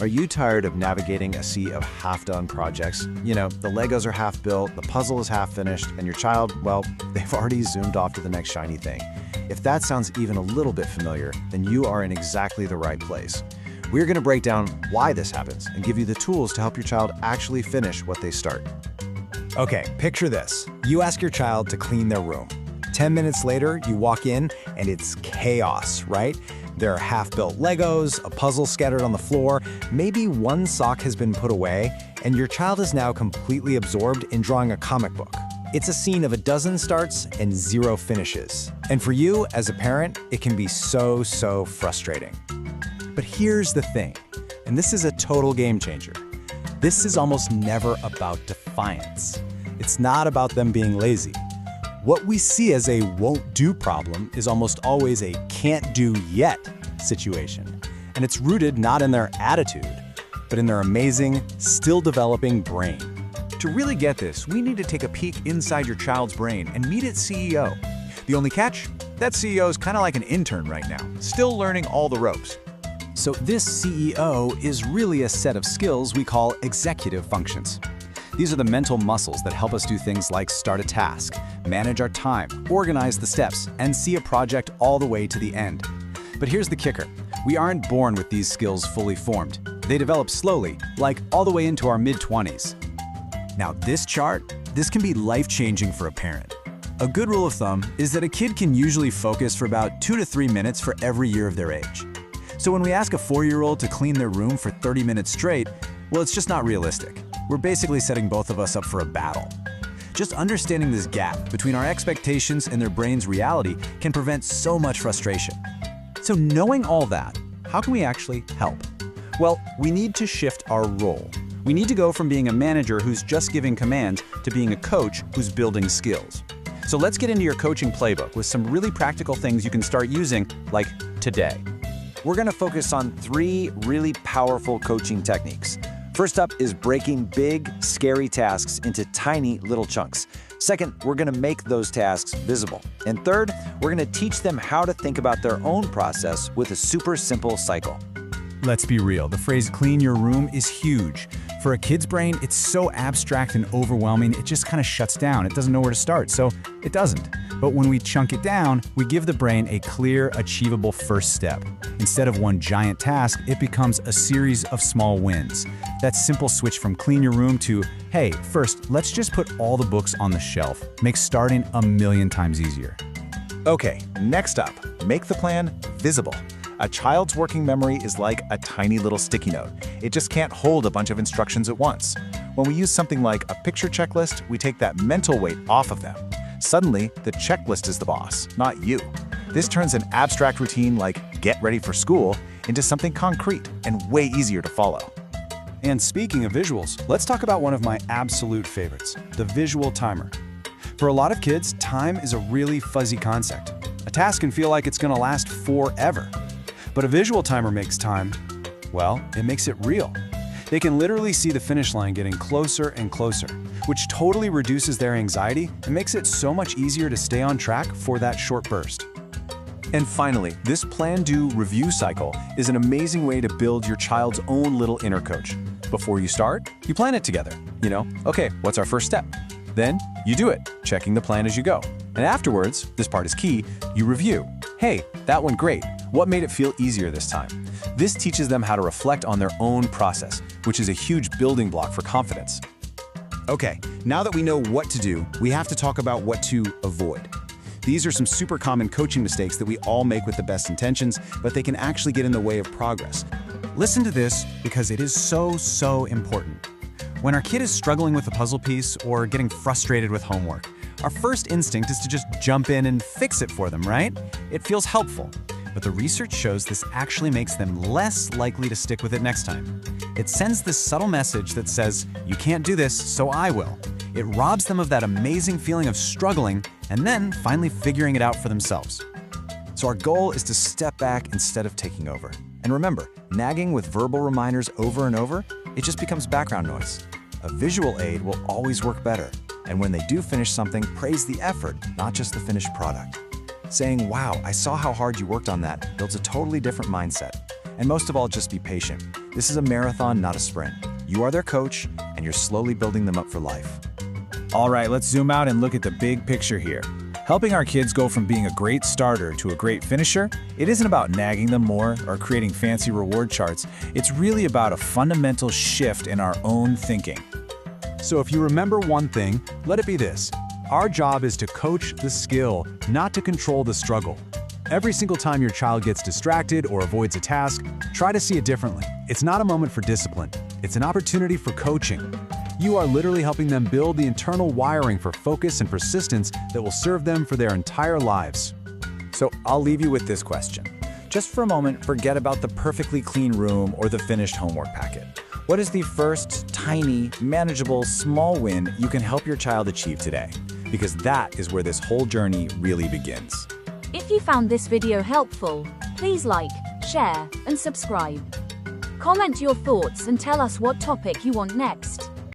Are you tired of navigating a sea of half-done projects? You know, the Legos are half built, the puzzle is half finished, and your child, well, they've already zoomed off to the next shiny thing. If that sounds even a little bit familiar, then you are in exactly the right place. We're going to break down why this happens and give you the tools to help your child actually finish what they start. Okay, picture this. You ask your child to clean their room. 10 minutes later, you walk in and it's chaos, right? There are half-built Legos, a puzzle scattered on the floor, maybe one sock has been put away, and your child is now completely absorbed in drawing a comic book. It's a scene of a dozen starts and 0 finishes. And for you, as a parent, it can be so frustrating. But here's the thing, and this is a total game changer. This is almost never about defiance. It's not about them being lazy. What we see as a won't do problem is almost always a can't do yet situation. And it's rooted not in their attitude, but in their amazing, still developing brain. To really get this, we need to take a peek inside your child's brain and meet its CEO. The only catch? That CEO is kind of like an intern right now, still learning all the ropes. So this CEO is really a set of skills we call executive functions. These are the mental muscles that help us do things like start a task, manage our time, organize the steps, and see a project all the way to the end. But here's the kicker. We aren't born with these skills fully formed. They develop slowly, like all the way into our mid-20s. Now this chart, this can be life-changing for a parent. A good rule of thumb is that a kid can usually focus for about 2 to 3 minutes for every year of their age. So when we ask a 4-year-old to clean their room for 30 minutes straight, well, it's just not realistic. We're basically setting both of us up for a battle. Just understanding this gap between our expectations and their brain's reality can prevent so much frustration. So knowing all that, how can we actually help? Well, we need to shift our role. We need to go from being a manager who's just giving commands to being a coach who's building skills. So let's get into your coaching playbook with some really practical things you can start using, like today. We're going to focus on 3 really powerful coaching techniques. First up is breaking big, scary tasks into tiny little chunks. Second, we're going to make those tasks visible. And third, we're going to teach them how to think about their own process with a super simple cycle. Let's be real, the phrase clean your room is huge. For a kid's brain, it's so abstract and overwhelming, it just kind of shuts down. It doesn't know where to start, so it doesn't. But when we chunk it down, we give the brain a clear, achievable first step. Instead of one giant task, it becomes a series of small wins. That simple switch from clean your room to, hey, first, let's just put all the books on the shelf, makes starting 1,000,000 times easier. Okay, next up, make the plan visible. A child's working memory is like a tiny little sticky note. It just can't hold a bunch of instructions at once. When we use something like a picture checklist, we take that mental weight off of them. Suddenly, the checklist is the boss, not you. This turns an abstract routine like get ready for school into something concrete and way easier to follow. And speaking of visuals, let's talk about one of my absolute favorites, the visual timer. For a lot of kids, time is a really fuzzy concept. A task can feel like it's going to last forever. But a visual timer makes time, well, it makes it real. They can literally see the finish line getting closer and closer, which totally reduces their anxiety and makes it so much easier to stay on track for that short burst. And finally, this plan-do-review cycle is an amazing way to build your child's own little inner coach. Before you start, you plan it together. You know, okay, what's our first step? Then you do it, checking the plan as you go. And afterwards, this part is key, you review. Hey, that went great. What made it feel easier this time? This teaches them how to reflect on their own process, which is a huge building block for confidence. Okay, now that we know what to do, we have to talk about what to avoid. These are some super common coaching mistakes that we all make with the best intentions, but they can actually get in the way of progress. Listen to this because it is so important. When our kid is struggling with a puzzle piece or getting frustrated with homework, our first instinct is to just jump in and fix it for them, right? It feels helpful. But the research shows this actually makes them less likely to stick with it next time. It sends this subtle message that says, you can't do this, so I will. It robs them of that amazing feeling of struggling and then finally figuring it out for themselves. So our goal is to step back instead of taking over. And remember, nagging with verbal reminders over and over, it just becomes background noise. A visual aid will always work better. And when they do finish something, praise the effort, not just the finished product. Saying, wow, I saw how hard you worked on that, builds a totally different mindset. And most of all, just be patient. This is a marathon, not a sprint. You are their coach, and you're slowly building them up for life. All right, let's zoom out and look at the big picture here. Helping our kids go from being a great starter to a great finisher, it isn't about nagging them more or creating fancy reward charts. It's really about a fundamental shift in our own thinking. So if you remember one thing, let it be this. Our job is to coach the skill, not to control the struggle. Every single time your child gets distracted or avoids a task, try to see it differently. It's not a moment for discipline. It's an opportunity for coaching. You are literally helping them build the internal wiring for focus and persistence that will serve them for their entire lives. So I'll leave you with this question. Just for a moment, forget about the perfectly clean room or the finished homework packet. What is the first tiny, manageable, small win you can help your child achieve today? Because that is where this whole journey really begins. If you found this video helpful, please like, share, and subscribe. Comment your thoughts and tell us what topic you want next.